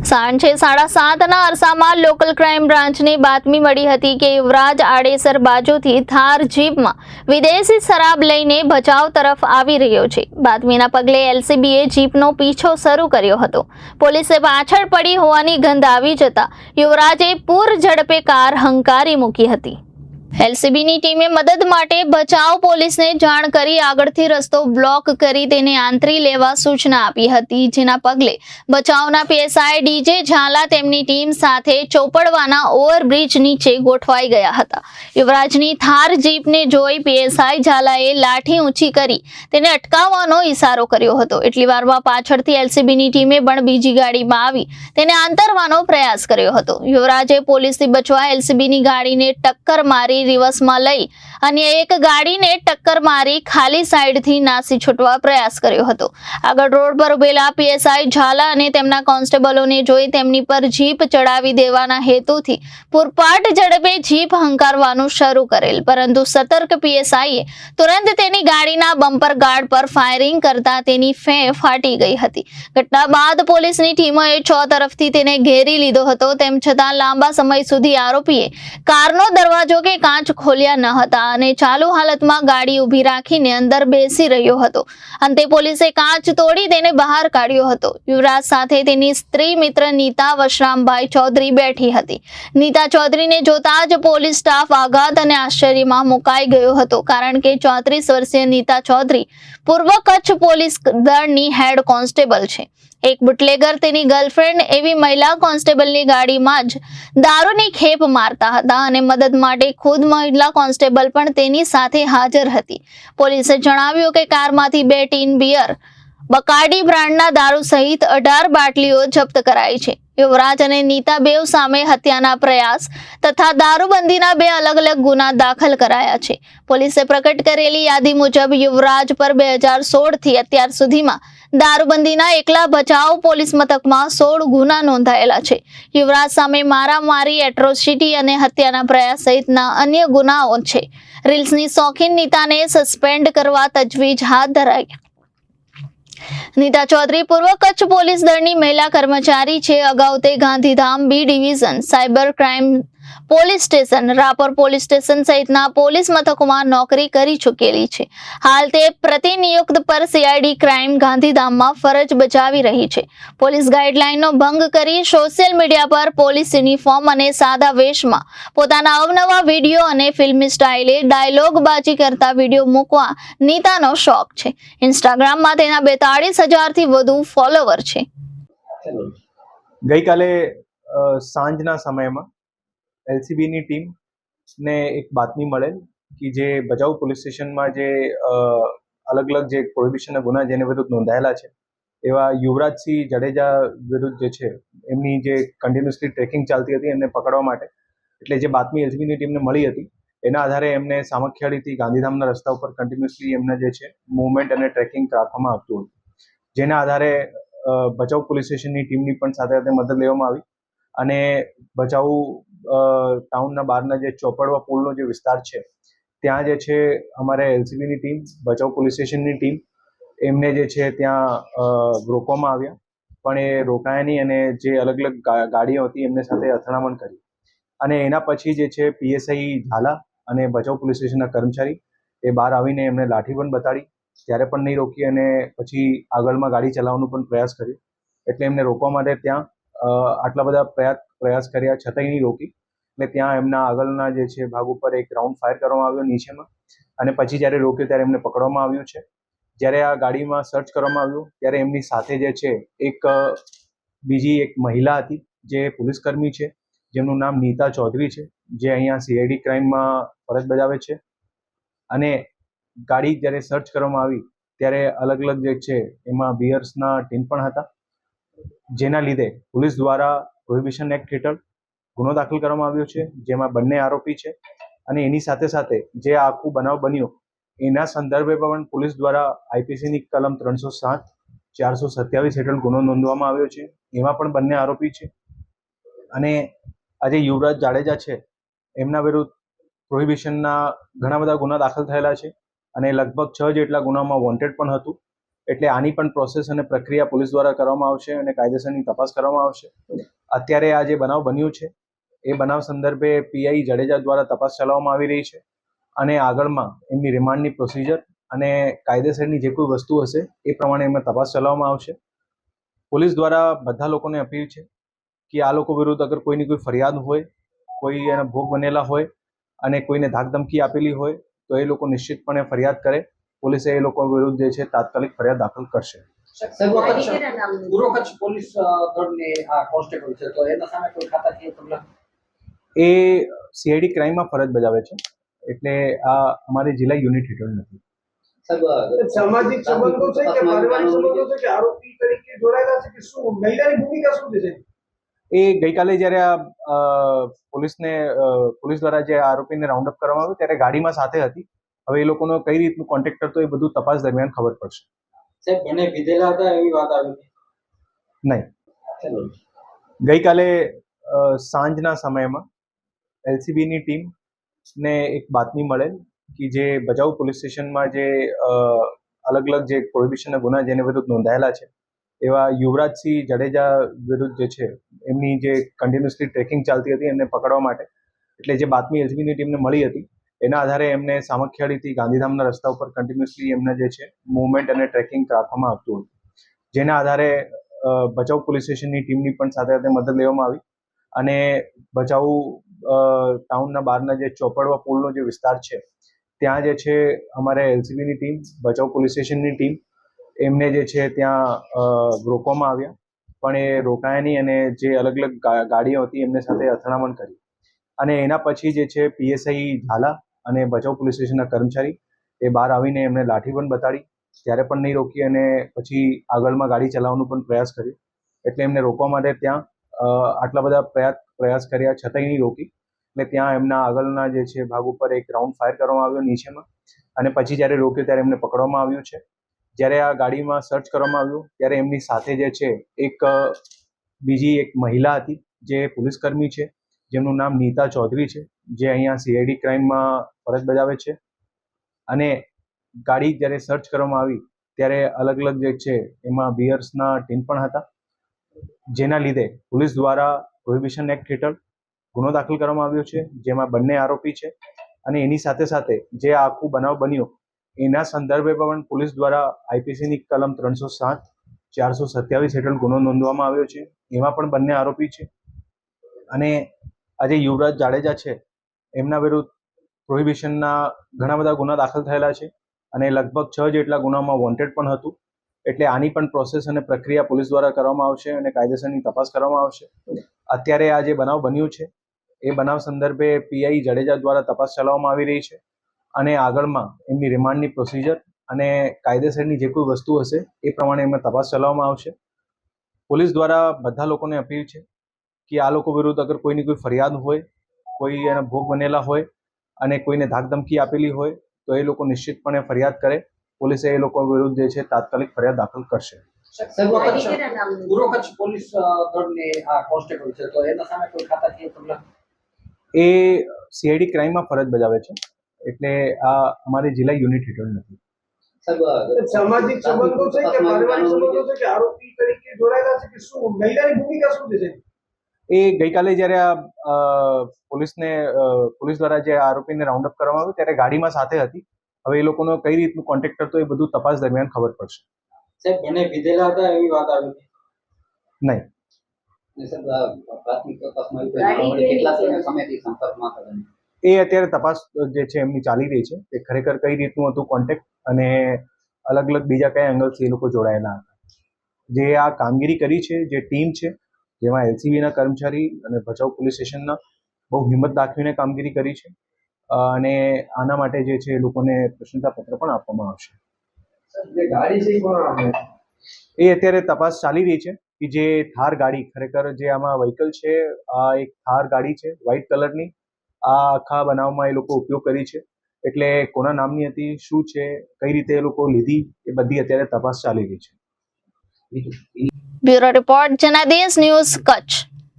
સાંજે 7:30ના અરસામાં local crime બ્રાન્ચને બાતમી મળી હતી કે યુવરાજ આડેસર બાજુથી થાર જીપમાં વિદેશી શરાબ લઈને ભચાઉ તરફ આવી રહ્યો છે। બાતમીના પગલે એલસીબીએ જીપનો પીછો શરૂ કર્યો હતો। પોલીસે પાછળ પડી હોવાની ગંધ આવી જતા યુવરાજે પૂર ઝડપે કાર હંકારી મૂકી હતી। એલસીબીની ટીમે મદદ માટે ભચાઉ પોલીસને જાણ કરી આગળથી રસ્તો બ્લોક કરી તેને આંતરી લેવા સૂચના આપી હતી, જેના પગલે ભચાઉના પીએસઆઈ ડીજે ઝાલા તેમની ટીમ સાથે ચોપડવાના ઓવરબ્રિજ નીચે ગોઠવાઈ ગયા હતા। યુવરાજની થાર જીપને જોઈ પીએસઆઈ ઝાલાએ લાઠી ઊંચી કરી તેને અટકાવવાનો ઇશારો કર્યો હતો। એટલી વારમાં પાછળથી એલસીબીની ટીમે પણ બીજી ગાડીમાં આવી તેને આંતરવાનો પ્રયાસ કર્યો હતો। યુવરાજે પોલીસથી બચવા એલસીબીની ગાડીને ટક્કર મારી રિવર્સમાં લઈ અન્ય એક ગાડીને ટક્કર મારી ખાલી સાઈડથી નાસી છૂટવા પ્રયાસ કર્યો હતો। આગળ રોડ પર ઉભેલા પીએસઆઈ ઝાલા અને તેમના કોન્સ્ટેબલોને જોઈ તેમની પર જીપ ચડાવી દેવાના હેતુથી પૂરપાટ ઝડપે જીપ હંકારવાનું શરૂ કરેલ, પરંતુ સતર્ક પીએસઆઈએ તુરંત તેની ગાડીના બમ્પર ગાર્ડ પર ફાયરિંગ કરતા તેની ફેં ફાટી ગઈ હતી। ઘટના બાદ પોલીસની ટીમોએ 6 તરફથી તેને ઘેરી લીધો હતો। તેમ છતાં લાંબા સમય સુધી આરોપીએ કારનો દરવાજો કે કાંચ ખોલ્યા ન હતા અને ચાલુ હાલતમાં ગાડી ઊભી રાખીને અંદર બેસી રહ્યો હતો। અંતે પોલીસે કાંચ તોડી તેને બહાર કાઢ્યો હતો। યુવરાજ સાથે તેની સ્ત્રી મિત્ર નીતા વશરામભાઈ ચૌધરી બેઠી હતી। નીતા ચૌધરીને જોતા જ પોલીસ સ્ટાફ આઘાત અને આશ્ચર્યમાં મુકાઈ ગયો હતો, કારણ કે 34 વર્ષીય નીતા ચૌધરી પૂર્વ કચ્છ પોલીસ દળની હેડ કોન્સ્ટેબલ છે। એક બુટલેગર તેની ગર્લફ્રેન્ડ એવી મહિલા કોન્સ્ટેબલની ગાડીમાં જ દારૂની ખેપ મારતા હતા અને મદદ માટે ખુદ મહિલા કોન્સ્ટેબલ પણ તેની સાથે હાજર હતી। પોલીસે જણાવ્યું કે કારમાંથી 2 ટીન બિયર, બકાર્ડી બ્રાન્ડના દારૂ સહિત 18 બાટલીઓ જપ્ત કરાઈ છે। યુવરાજ અને નીતા બેવ સામે હત્યાના પ્રયાસ તથા દારૂબંધીના 2 અલગ અલગ ગુના દાખલ કરાયા છે। પોલીસે પ્રકટ કરેલી યાદી મુજબ યુવરાજ પર 2016 થી અત્યાર સુધીમાં દારૂબંધીના એકલા ભચાઉ પોલીસ મથકમાં 16 ગુના નોંધાયેલા છે। યુવરાજ સામે મારામારી, એટ્રોસિટી અને હત્યાના પ્રયાસ સહિતના અન્ય ગુનાઓ છે। રીલ્સની શોખીન નીતાને સસ્પેન્ડ કરવા તજવીજ હાથ ધરાઈ। નીતા ચૌધરી પૂર્વ કચ્છ પોલીસ દળની મહિલા કર્મચારી છે। અગાઉ તે Gandhidham B division, cyber crime police station, Rapar police station સહિતના પોલીસ મથકોમાં નોકરી કરી ચૂકેલી છે। હાલ તે પ્રતિનિયુક્ત પર સીઆઈડી ક્રાઇમ ગાંધીધામમાં ફરજ બજાવી રહી છે। પોલીસ ગાઈડલાઈનનો ભંગ કરી સોશિયલ મીડિયા પર પોલીસ યુનિફોર્મ અને સાદા વેશમાં પોતાના અવનવા વિડીયો અને ફિલ્મી સ્ટાઇલે ડાયલોગબાજી કરતા વિડીયો મૂકવા નીતાનો શોખ છે। ઇન્સ્ટાગ્રામમાં તેના 42,000થી વધુ ફોલોવર છે। ગઈકાલે સાંજના સમયમાં એલસીબીની ટીમને એક બાતમી મળેલ કે જે ભચાઉ પોલીસ સ્ટેશનમાં જે અલગ અલગ જે પ્રોહિબિશનના ગુના જેને વિરુદ્ધ નોંધાયેલા છે એવા યુવરાજસિંહ જાડેજા વિરુદ્ધ જે છે એમની જે કન્ટિન્યુઅસલી ટ્રેકિંગ ચાલતી હતી એમને પકડવા માટે, એટલે જે બાતમી એલસીબીની ટીમને મળી હતી એના આધારે એમને સામખિયાળીથી ગાંધીધામના રસ્તા ઉપર કન્ટિન્યુઅસલી એમને જે છે મૂવમેન્ટ અને ટ્રેકિંગ રાખવામાં આવતું હતું, જેના આધારે ભચાઉ પોલીસ સ્ટેશનની ટીમની પણ સાથે સાથે મદદ લેવામાં આવી અને ભચાઉ ટાઉનના બહારના જે ચોપડવા પુલનો જે વિસ્તાર છે ત્યાં જે છે અમારે એલસીબીની ટીમ, ભચાઉ પોલીસ સ્ટેશનની ટીમ એમને જે છે ત્યાં રોકવામાં આવ્યા, પણ એ રોકાયા નહીં અને જે અલગ અલગ ગાડીઓ હતી એમને સાથે અથડામણ કરી અને એના પછી જે છે પીએસઆઈ ઝાલા અને ભચાઉ પોલીસ સ્ટેશનના કર્મચારી એ બહાર આવીને એમને લાઠી પણ બતાડી, ત્યારે પણ નહીં રોકી અને પછી આગળમાં ગાડી ચલાવવાનો પણ પ્રયાસ કર્યો, એટલે એમને રોકવા માટે ત્યાં આટલા બધા પ્રયાસ કર્યા છતાંય નહીં રોકી એટલે ત્યાં એમના આગળના જે છે ભાગ ઉપર એક રાઉન્ડ ફાયર કરવામાં આવ્યો નીચેમાં અને પછી જ્યારે રોક્યો ત્યારે એમને પકડવામાં આવ્યું છે। જ્યારે આ ગાડીમાં સર્ચ કરવામાં આવ્યું ત્યારે એમની સાથે જે છે બીજી એક મહિલા હતી જે પોલીસકર્મી છે, જેમનું નામ નીતા ચૌધરી છે, જે અહીંયા સીઆઈડી ક્રાઇમમાં ફરજ બજાવે છે અને ગાડી જ્યારે સર્ચ કરવામાં આવી ત્યારે અલગ અલગ જે છે એમાં બિયર્સના ટીન પણ હતા, જેના લીધે પોલીસ દ્વારા પ્રોહિબિશન એક્ટ હેઠળ ગુનો દાખલ કરવામાં આવ્યો છે, જેમાં બંને આરોપી છે અને એની સાથે સાથે જે આખું બનાવ બન્યો એના સંદર્ભે પણ પોલીસ દ્વારા આઈપીસીની કલમ 307, 427 હેઠળ ગુનો નોંધવામાં આવ્યો છે, એમાં પણ બંને આરોપી છે અને આજે યુવરાજ જાડેજા છે એમના વિરુદ્ધ પ્રોહિબિશનના ઘણા બધા ગુના દાખલ થયેલા છે અને લગભગ 6 જેટલા ગુનામાં વોન્ટેડ પણ હતું એટલે આની પણ પ્રોસેસ અને પ્રક્રિયા પોલીસ દ્વારા કરવામાં આવશે અને કાયદેસરની તપાસ કરવામાં આવશે. અત્યારે આ જે બનાવ બન્યું છે એ બનાવ સંદર્ભે પીઆઈ જાડેજા દ્વારા તપાસ ચલાવવામાં આવી રહી છે અને આગળમાં એમની રિમાન્ડની પ્રોસિજર અને કાયદેસરની જે કોઈ વસ્તુ હશે એ પ્રમાણે એમાં તપાસ ચલાવવામાં આવશે. પોલીસ દ્વારા બધા લોકોને અપીલ છે કે આ લોકો વિરુદ્ધ અગર કોઈની કોઈ ફરિયાદ હોય, કોઈ એના ભોગ બનેલા હોય અને કોઈને ધાકધમકી આપેલી હોય તો એ લોકો નિશ્ચિતપણે ફરિયાદ કરે. પોલીસે એ લોકો વિરુદ્ધ જે છે તાત્કાલિક ફરિયાદ દાખલ કરશે. પૂર્વ કચ્છ પોલીસ દળને આ કોન્સ્ટેબલ છે તો એના સામે કોઈ ખાતાકીય પગલાં? એ સીઆઈડી ક્રાઇમમાં ફરજ બજાવે છે એટલે આ અમારી જિલ્લા યુનિટ હેઠળ નથી. સામાજિક સંબંધો છે કે પારિવારિક સંબંધો છે કે આરોપી તરીકે જોડાયેલા છે કે શું મહિલાની ભૂમિકા શું છે? એ ગઈકાલે જ્યારે આ પોલીસ દ્વારા જે આરોપીને રાઉન્ડ અપ કરવામાં આવ્યો ત્યારે ગાડીમાં સાથે હતી. હવે એ લોકોનો કઈ રીતનું કોન્ટેક્ટ કરતો એ બધું તપાસ દરમિયાન ખબર પડશે. સાહેબ બંને વિધેલા હતા એવી વાત આવી નહીં, ગઈકાલે સાંજના સમયમાં એલસીબીની ટીમને એક બાતમી મળેલ કે જે ભચાઉ પોલીસ સ્ટેશનમાં જે અલગ અલગ જે પ્રોહિબિશનના ગુના જેને વિરુદ્ધ નોંધાયેલા છે એવા યુવરાજસિંહ જાડેજા વિરુદ્ધ જે છે એમની જે કન્ટિન્યુઅસલી ટ્રેકિંગ ચાલતી હતી એમને પકડવા માટે, એટલે જે બાતમી એલસીબીની ટીમને મળી હતી એના આધારે એમને સામખિયાળીથી ગાંધીધામના રસ્તા ઉપર કન્ટિન્યુઅસલી એમને જે છે મૂવમેન્ટ અને ટ્રેકિંગ રાખવામાં આવતું હતું. જેના આધારે ભચાઉ પોલીસ સ્ટેશનની ટીમની પણ સાથે સાથે મદદ લેવામાં આવી અને ભચાઉ ટાઉનના બહારના જે ચોપડવા પુલનો જે વિસ્તાર છે ત્યાં જે છે અમારે એલસીબીની ટીમ, ભચાઉ પોલીસ સ્ટેશનની ટીમ એમને જે છે ત્યાં રોકવામાં આવ્યા, પણ એ રોકાયા નહીં અને જે અલગ અલગ ગાડીઓ હતી એમને સાથે અથડામણ કરી અને એના પછી જે છે પીએસઆઈ ઝાલા અને ભચાઉ પોલીસ સ્ટેશનના કર્મચારી એ બહાર આવીને એમને લાઠી પણ બતાડી, ત્યારે પણ નહીં રોકી અને પછી આગળમાં ગાડી ચલાવવાનો પણ પ્રયાસ કર્યો. એટલે એમને રોકવા માટે ત્યાં આટલા બધા પ્રયાસ કર્યા છતાંય નહીં રોકી એટલે ત્યાં એમના આગળના જે છે ભાગ ઉપર એક રાઉન્ડ ફાયર કરવામાં આવ્યો નીચેમાં અને પછી જ્યારે રોક્યો ત્યારે એમને પકડવામાં આવ્યું છે. જ્યારે આ ગાડીમાં સર્ચ કરવામાં આવ્યું ત્યારે એમની સાથે જે છે બીજી એક મહિલા હતી જે પોલીસકર્મી છે જેમનું નામ નીતા ચૌધરી છે, જે અહીંયા સીઆઈડી ક્રાઇમમાં ફરજ બજાવે છે. અને ગાડી જ્યારે સર્ચ કરવામાં આવી ત્યારે અલગ અલગ જે છે એમાં બિયર્સના ટીન પણ હતા, જેના લીધે પોલીસ દ્વારા પ્રોહિબિશન એક્ટ હેઠળ ગુનો દાખલ કરવામાં આવ્યો છે જેમાં બંને આરોપી છે. અને એની સાથે સાથે જે આખું બનાવ બન્યો એના સંદર્ભે પણ પોલીસ દ્વારા આઈપીસીની કલમ 307, 427 હેઠળ ગુનો નોંધવામાં આવ્યો છે. એમાં પણ બંને આરોપી છે અને આજે યુવરાજ જાડેજા છે એમના વિરુદ્ધ પ્રોહિબિશનના ઘણા બધા ગુના દાખલ થયેલા છે અને લગભગ 6 જેટલા ગુનામાં વોન્ટેડ પણ હતું. એટલે આની પણ પ્રોસેસ અને પ્રક્રિયા પોલીસ દ્વારા કરવામાં આવશે અને કાયદેસરની તપાસ કરવામાં આવશે. અત્યારે આ જે બનાવ બન્યું છે એ બનાવ સંદર્ભે પીઆઈ જાડેજા દ્વારા તપાસ ચલાવવામાં આવી રહી છે અને આગળમાં એમની રિમાન્ડની પ્રોસિજર અને કાયદેસરની જે કોઈ વસ્તુ હશે એ પ્રમાણે એમાં તપાસ ચલાવવામાં આવશે. પોલીસ દ્વારા બધા લોકોને અપીલ છે કે આ લોકો વિરુદ્ધ અગર કોઈની કોઈ ફરિયાદ હોય, કોઈ એના ભોગ બનેલા હોય અને કોઈને ધાકધમકી આપેલી હોય તો એ લોકો નિશ્ચિતપણે ફરિયાદ કરે. પોલીસે એ લોકો વિરુદ્ધ જે છે તાત્કાલિક ફરિયાદ દાખલ કરશે. પૂર્વ કચ્છ પોલીસ દળને આ કોન્સ્ટેબલ છે તો એના સામે કોઈ ખાતાકીય પગલાં? એ સીઆઈડી ક્રાઇમમાં ફરજ બજાવે છે એટલે આ અમારી જિલ્લા યુનિટ હેઠળ નથી. સામાજિક સંબંધો છે કે પારિવારિક સંબંધો છે કે આરોપી તરીકે જોડાયેલા છે કે શું મહિલાની ભૂમિકા શું છે? એ ગઈકાલે જ્યારે આ પોલીસ દ્વારા જે આરોપીને રાઉન્ડ અપ કરવામાં આવ્યો ત્યારે ગાડીમાં સાથે હતી. હવે એ લોકોનો કઈ રીતનું કોન્ટેક્ટ કરતો એ બધું તપાસ દરમિયાન ખબર પડશે. સાહેબ બંને વિધેલા હતા એવી વાત આવી નહીં, એ અત્યારે તપાસ જે છે એમની ચાલી રહી છે કે ખરેખર કઈ રીતનું હતું કોન્ટેક્ટ અને અલગ અલગ બીજા કયા એંગલથી એ લોકો જોડાયેલા હતા. જે આ કામગીરી કરી છે જે ટીમ છે જેમાં એલસીબીના કર્મચારી અને ભચાઉ પોલીસ સ્ટેશનના બહુ હિંમત દાખવીને કામગીરી કરી છે અને આના માટે જે છે એ લોકોને પ્રશંસાપત્ર પણ આપવામાં આવશે. એ અત્યારે તપાસ ચાલી રહી છે કે જે થાર ગાડી ખરેખર જે આમાં વ્હીકલ છે આ એક થાર ગાડી છે વ્હાઇટ કલરની. આ આખા બનાવમાં એ લોકો ઉપયોગ કરી છે એટલે કોના નામની હતી, શું છે, કઈ રીતે એ લોકો લીધી એ બધી અત્યારે તપાસ ચાલી રહી છે. Bureau report Janadesh news Kutch.